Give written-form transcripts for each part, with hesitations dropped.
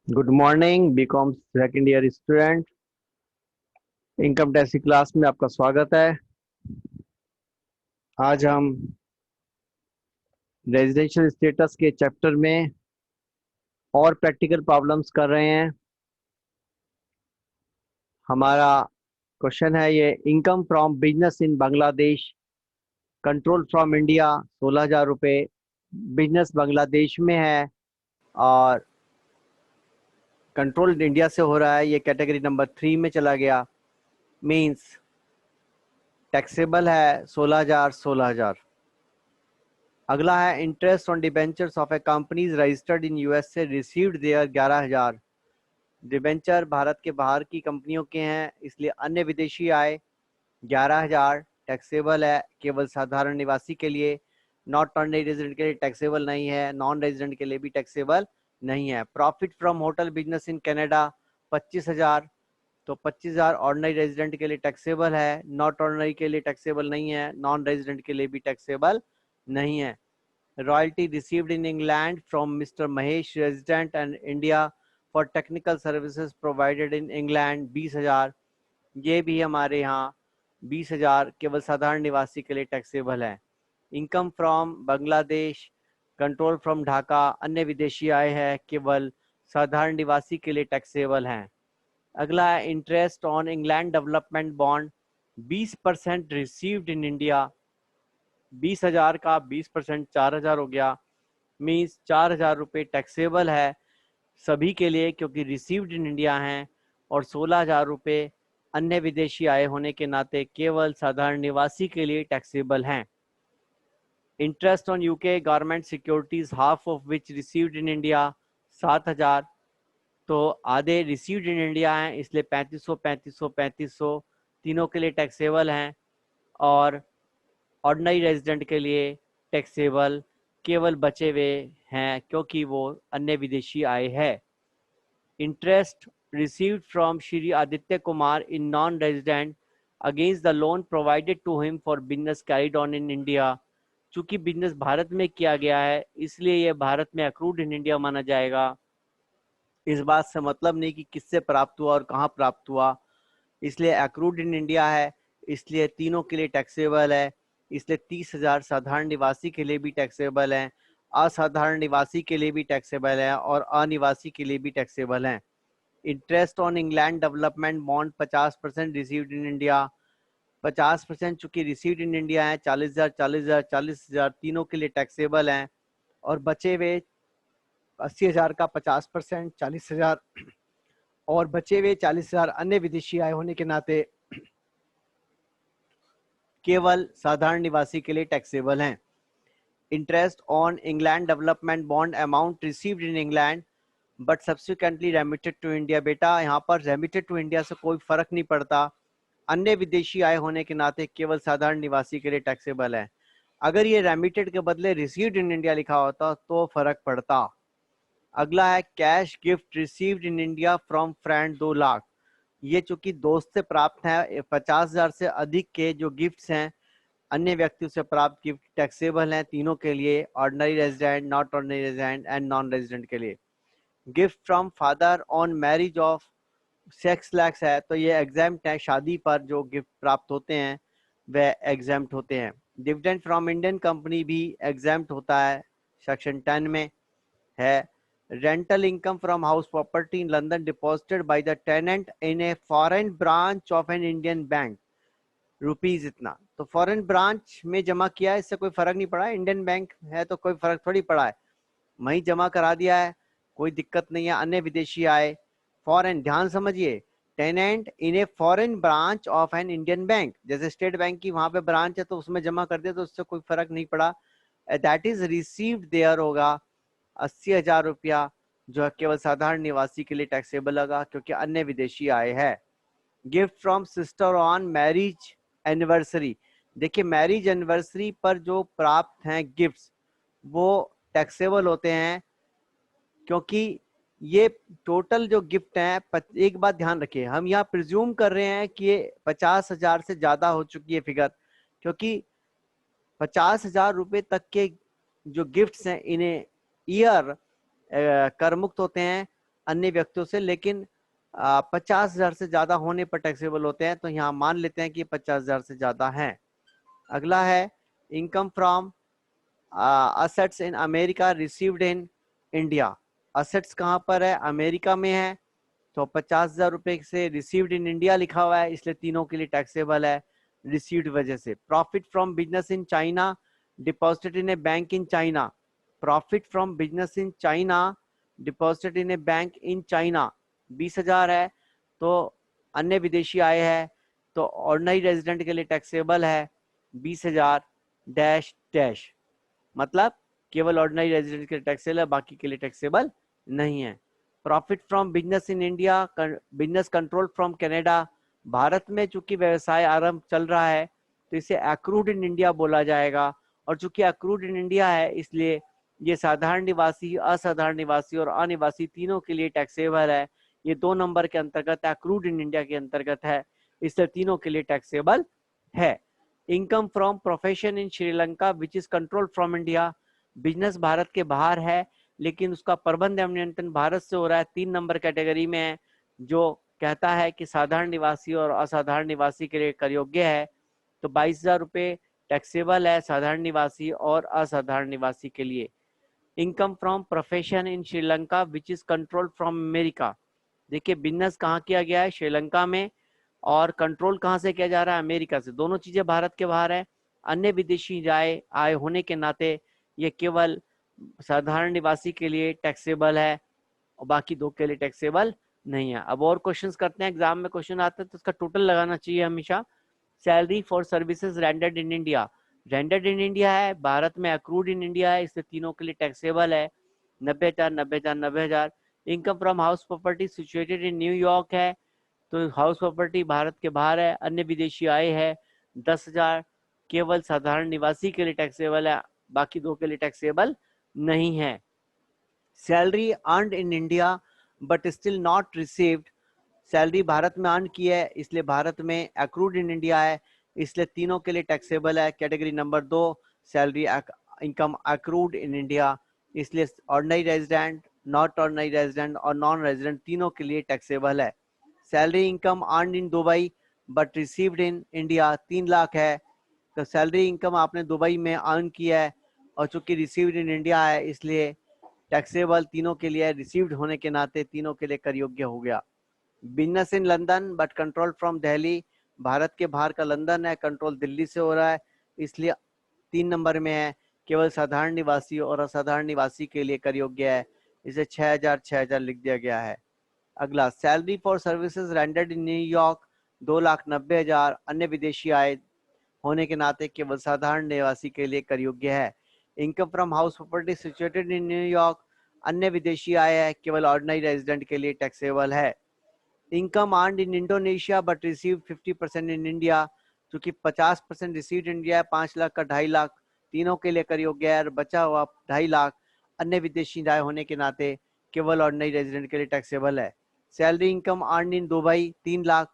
Good morning BCom second year student. Income tax की class में आपका स्वागत है। आज हम रेजिडेंशियल स्टेटस के चैप्टर में और प्रैक्टिकल प्रॉब्लम्स कर रहे हैं। हमारा क्वेश्चन है ये, income from business in Bangladesh control from India 16,000 रुपये। बिजनेस बांग्लादेश में है और कंट्रोल इंडिया से हो रहा है। ये कैटेगरी नंबर 3 में चला गया। मींस टैक्सेबल है 16,000। अगला है, interest on debentures of a companies registered in USA received there 11,000। Debenture भारत के बाहर की कंपनियों के हैं, इसलिए अन्य विदेशी आय 11,000 टैक्सेबल है केवल साधारण निवासी के लिए। नॉट ऑर्डिनरी रेजिडेंट के लिए टैक्सेबल नहीं है, नॉन रेजिडेंट के लिए भी टैक्सेबल नहीं है। Profit from hotel business in Canada 25,000। तो 25,000 ऑर्डिनरी रेजिडेंट के लिए टैक्सेबल है, नॉट ऑर्डिनरी के लिए टैक्सेबल नहीं है, नॉन रेजिडेंट के लिए भी टैक्सेबल नहीं है। Royalty received in England from Mr. Mahesh, resident and India, for technical services provided in England 20,000। ये भी हमारे यहाँ 20,000 केवल साधारण निवासी के लिए टैक्सेबल है। Income from Bangladesh control from Dhaka अन्य विदेशी आय है, केवल साधारण निवासी के लिए टैक्सेबल है। अगला है, interest on England development bond 20% received in India. 20,000 का 20% 4,000 हो गया। मीन्स 4,000 रुपये टैक्सेबल है सभी के लिए क्योंकि रिसीव्ड इन इंडिया हैं, और 16,000 रुपये अन्य विदेशी आय होने के नाते केवल साधारण निवासी के लिए टैक्सेबल हैं। Interest on UK government securities half of which received in India 7,000। तो आधे रिसीव्ड इन इंडिया हैं, इसलिए 3500 3500 3500 तीनों के लिए टैक्सेबल हैं, और ऑर्डिनरी रेजिडेंट के लिए टैक्सेबल केवल बचे हुए हैं क्योंकि वो अन्य विदेशी आय है। Interest received from Shri Aditya Kumar in non resident against the loan provided to him for business carried on in India. चूंकि बिजनेस भारत में किया गया है इसलिए यह भारत में अक्रूड इन इंडिया माना जाएगा। इस बात से मतलब नहीं कि किससे प्राप्त हुआ और कहाँ प्राप्त हुआ, इसलिए अक्रूड इन इंडिया है, इसलिए तीनों के लिए टैक्सेबल है। इसलिए 30,000 साधारण निवासी के लिए भी टैक्सेबल है, असाधारण निवासी के लिए भी टैक्सेबल है, और अनिवासी के लिए भी टैक्सेबल है। Interest on England development bond 50% received in India. 50% चूंकि रिसीव्ड इन इंडिया है, 40,000 40,000 40,000 तीनों के लिए टैक्सेबल हैं, और बचे हुए 80,000 का 50% 40,000, और बचे हुए 40,000 अन्य विदेशी आय होने के नाते केवल साधारण निवासी के लिए टैक्सेबल हैं। Interest on England development bond amount received in England but subsequently remitted to India. बेटा यहाँ पर रेमिटेड टू इंडिया से कोई फर्क नहीं पड़ता, अन्य विदेशी आय होने के नाते केवल साधारण निवासी के लिए टैक्सेबल है। अगर ये रेमिटेड के बदले रिसीव्ड इन इंडिया लिखा होता तो फर्क पड़ता। अगला है, cash gift received in India from friend 2,00,000। ये चूंकि दोस्त से प्राप्त है, 50,000 से अधिक के जो गिफ्ट्स हैं अन्य व्यक्तियों से प्राप्त गिफ्ट टैक्सेबल हैं तीनों के लिए, ordinary resident, not ordinary resident and non resident के लिए। Gift from father on marriage of 6 lakh है, तो ये एग्जाम्प्ट है, शादी पर जो गिफ्ट प्राप्त होते हैं वह एग्जाम्प्ट होते हैं। डिविडेंड फ्रॉम इंडियन कंपनी भी एग्जाम्प्ट होता है, सेक्शन 10 में है। Rental income from house property in London deposited by the tenant in a foreign branch of an Indian bank rupees इतना। तो फॉरेन ब्रांच में जमा किया है, इससे कोई फर्क नहीं पड़ा है, इंडियन बैंक है तो कोई फर्क थोड़ी पड़ा है, वहीं जमा करा दिया है, कोई दिक्कत नहीं है। अन्य विदेशी आय फॉरेन, ध्यान समझिए, tenant in a foreign branch of an Indian bank, जैसे स्टेट बैंक की वहां पे ब्रांच है तो उसमें जमा कर दिया तो उससे कोई फर्क नहीं पड़ा। दैट इज रिसीव्ड देयर होगा 80,000 रुपया, जो है केवल साधारण निवासी के लिए टैक्सेबल लगा क्योंकि अन्य विदेशी आय है। Gift from sister on marriage anniversary, देखिए मैरिज एनिवर्सरी पर जो प्राप्त हैं गिफ्ट्स वो टैक्सेबल होते हैं क्योंकि ये टोटल जो गिफ्ट हैं, एक बात ध्यान रखिए, हम यहाँ प्रिज्यूम कर रहे हैं कि ये 50,000 से ज्यादा हो चुकी है फिगर, क्योंकि 50,000 रुपए तक के जो गिफ्ट्स हैं इन्हें ईयर कर मुक्त होते हैं, अन्य व्यक्तियों से, लेकिन 50,000 से ज्यादा होने पर टैक्सेबल होते हैं, तो यहाँ मान लेते हैं कि 50,000 से ज्यादा हैं। अगला है income from assets in America received in India. Assets कहाँ पर है? अमेरिका में है, तो 50,000 रुपए से रिसीव्ड इन इंडिया लिखा हुआ है, इसलिए तीनों के लिए टैक्सेबल है रिसीव्ड वजह से। Profit from business in China deposited in A bank in China. Profit from business in China deposited in A bank in China 20,000 है, तो अन्य विदेशी आय है, तो ऑर्डिनरी रेजिडेंट के लिए टैक्सेबल है 20,000 डैश डैश, मतलब केवल ऑर्डिनरी रेजिडेंट के लिए टैक्सेबल है, बाकी के लिए टैक्सेबल नहीं है। Profit from business in India, business control from Canada. Bharat में चूंकि व्यवसाय आरंभ चल रहा है, तो इसे एक्रूड इन इंडिया बोला जाएगा, और चूंकि एक्रूड इन इंडिया है, इसलिए ये साधारण निवासी, असाधारण निवासी और अनिवासी तीनों के लिए टैक्सेबल है। ये 2 नंबर के अंतर्गत, एक्रूड इन इंडिया के अंतर्गत है, इसलिए तीनों के लिए टैक्सेबल है। Income from profession in Sri Lanka which is control from India. Business Bharat के बाहर है, लेकिन उसका प्रबंध एवं नियंत्रण भारत से हो रहा है, 3 नंबर कैटेगरी में है, जो कहता है कि साधारण निवासी और असाधारण निवासी के लिए कर योग्य है, तो 22,000 रुपये टैक्सेबल है साधारण निवासी और असाधारण निवासी के लिए। Income from profession in Sri Lanka which is control from America. देखिए बिजनेस कहाँ किया गया है? श्रीलंका में, और कंट्रोल कहाँ से किया जा रहा है? अमेरिका से। दोनों चीजें भारत के बाहर है। अन्य विदेशी आय होने के नाते ये केवल साधारण निवासी के लिए टैक्सेबल है और बाकी 2 के लिए टैक्सेबल नहीं है। अब और क्वेश्चंस करते हैं, एग्जाम में क्वेश्चन आता है तो उसका टोटल लगाना चाहिए हमेशा। Salary for services rendered in India, rendered in India है, भारत में अक्रूड इन इंडिया है, इसलिए तीनों के लिए टैक्सेबल है 90,000 90,000 90,000। Income from house property situated in New York है, तो हाउस प्रॉपर्टी भारत के बाहर है। अन्य विदेशी आय है 10,000, केवल साधारण निवासी के लिए टैक्सेबल है, बाकी 2 के लिए टैक्सेबल नहीं है। Salary earned in India but still not received, salary Bharat में अर्न की है, इसलिए भारत में एक्रूड इन इंडिया है, इसलिए तीनों के लिए टैक्सेबल है। Category number 2 salary income accrued in India, इसलिए ordinary resident, not ordinary resident और नॉन रेजिडेंट तीनों के लिए टैक्सेबल है। Salary income earn in Dubai but received in India 3 lakh है, तो सैलरी इनकम आपने दुबई में अर्न किया है और चूंकि रिसीव्ड इन इंडिया है, इसलिए टैक्सेबल तीनों के लिए, रिसीव्ड होने के नाते तीनों के लिए कर योग्य हो गया। Business in London but control from Delhi, Bharat के बाहर का लंदन है, कंट्रोल दिल्ली से हो रहा है, इसलिए 3 नंबर में है, केवल साधारण निवासी और असाधारण निवासी के लिए कर योग्य है, इसे 6,000 लिख दिया गया है। अगला salary for services rendered in New York 2,90,000, अन्य विदेशी आय होने के नाते केवल साधारण निवासी के लिए कर योग्य है। Income from house property situated in New York, अन्य विदेशी आय है, केवल ऑर्डिनरी रेजिडेंट के लिए टैक्सेबल है। Income earned in Indonesia but receive 50% in India, चूंकि 50% रिसीव्ड इंडिया है, 5 लाख का 2.5 लाख तीनों के लिए कर योग्य है, और बचा हुआ 2.5 लाख अन्य विदेशी आय होने के नाते केवल ऑर्डिनरी रेजिडेंट के लिए टैक्सेबल है। Salary income earned in Dubai 3 lakh,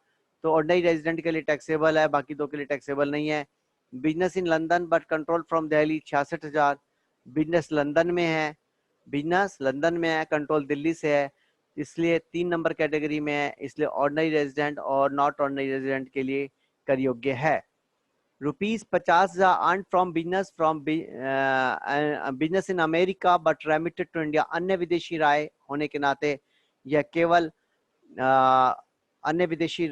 तो ऑर्डिनरी रेजिडेंट के लिए टैक्सेबल है, बाकी 2 के लिए टैक्सेबल नहीं है। Business in London but control from Delhi 66,000, business London में है, बिजनेस लंदन में है, कंट्रोल दिल्ली से है, इसलिए 3 नंबर कैटेगरी में है, इसलिए ऑर्डिनरी रेजिडेंट और नॉट ऑर्डिनरी रेजिडेंट के लिए कर योग्य है। ₹50,000 earn from business in America but remitted to India, अन्य विदेशी राय होने के नाते यह केवल अन्य विदेशी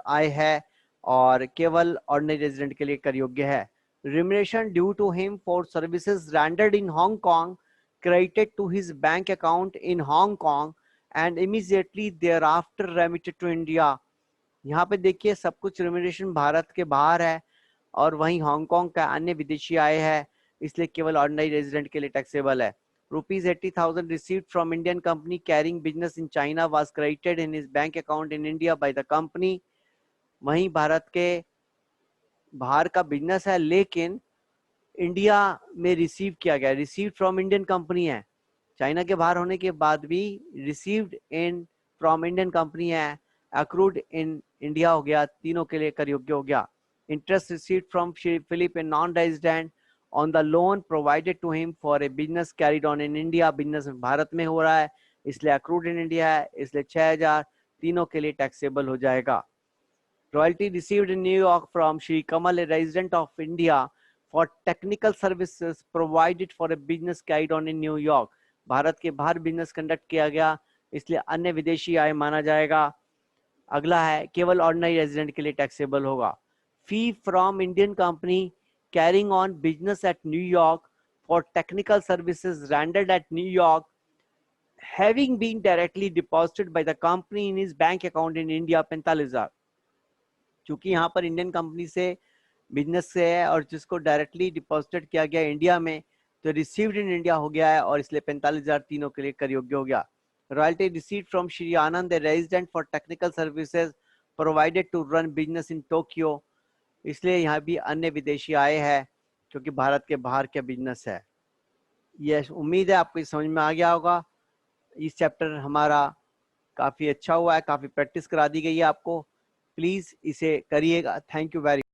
आय है और केवल ऑर्डिनरी रेजिडेंट के लिए कर योग्य है। Remuneration due to him for services rendered in Hong Kong credited to his bank account in Hong Kong and immediately thereafter remitted to India। यहाँ पे देखिए सब कुछ रिम्यूनरेशन भारत के बाहर है और वहीं हांगकांग का अन्य विदेशी आय है, इसलिए केवल ऑर्डिनरी रेजिडेंट के लिए टैक्सेबल है। ₹80,000 received from Indian company carrying business in China was credited in his bank account in India by the company। वहीं भारत के बाहर का बिजनेस है, लेकिन इंडिया में रिसीव किया गया, रिसीव्ड फ्रॉम इंडियन कंपनी है, चाइना के बाहर होने के बाद भी received in from Indian company है, अक्रूड इन इंडिया हो गया, तीनों के लिए कर योग्य हो गया। Interest received from Philip a non resident on the loan provided to him for a business carried on in India, business भारत में हो रहा है, इसलिए अक्रूड इन इंडिया है, इसलिए 6000 तीनों के लिए टैक्सेबल हो जाएगा। Royalty received in New York from Shri Kamal, a resident of India, for technical services provided for a business carried on in New York. Bharat के बाहर बिजनेस कंडक्ट किया गया, इसलिए अन्य विदेशी आय माना जाएगा। अगला है केवल ऑर्डिनरी रेजिडेंट के लिए टैक्सेबल होगा। फी from Indian company carrying on business at New York for technical services rendered eight New York having been directly deposited by the company in his bank account in India 45,000। क्योंकि यहाँ पर इंडियन कंपनी से business से है और जिसको directly deposited किया गया इंडिया में, तो रिसीव्ड इन इंडिया हो गया है और इसलिए 45,000 तीनों के लिए कर योग्य हो गया। Royalty received from Shri Anand, a resident for technical services provided to run business in Tokyo, इसलिए यहाँ भी अन्य विदेशी आय है क्योंकि भारत के बाहर का बिजनेस है। ये उम्मीद है आपको समझ में आ गया होगा। इस चैप्टर हमारा काफ़ी अच्छा हुआ है, काफ़ी प्रैक्टिस करा दी गई है आपको। प्लीज़ इसे करिएगा। Thank you very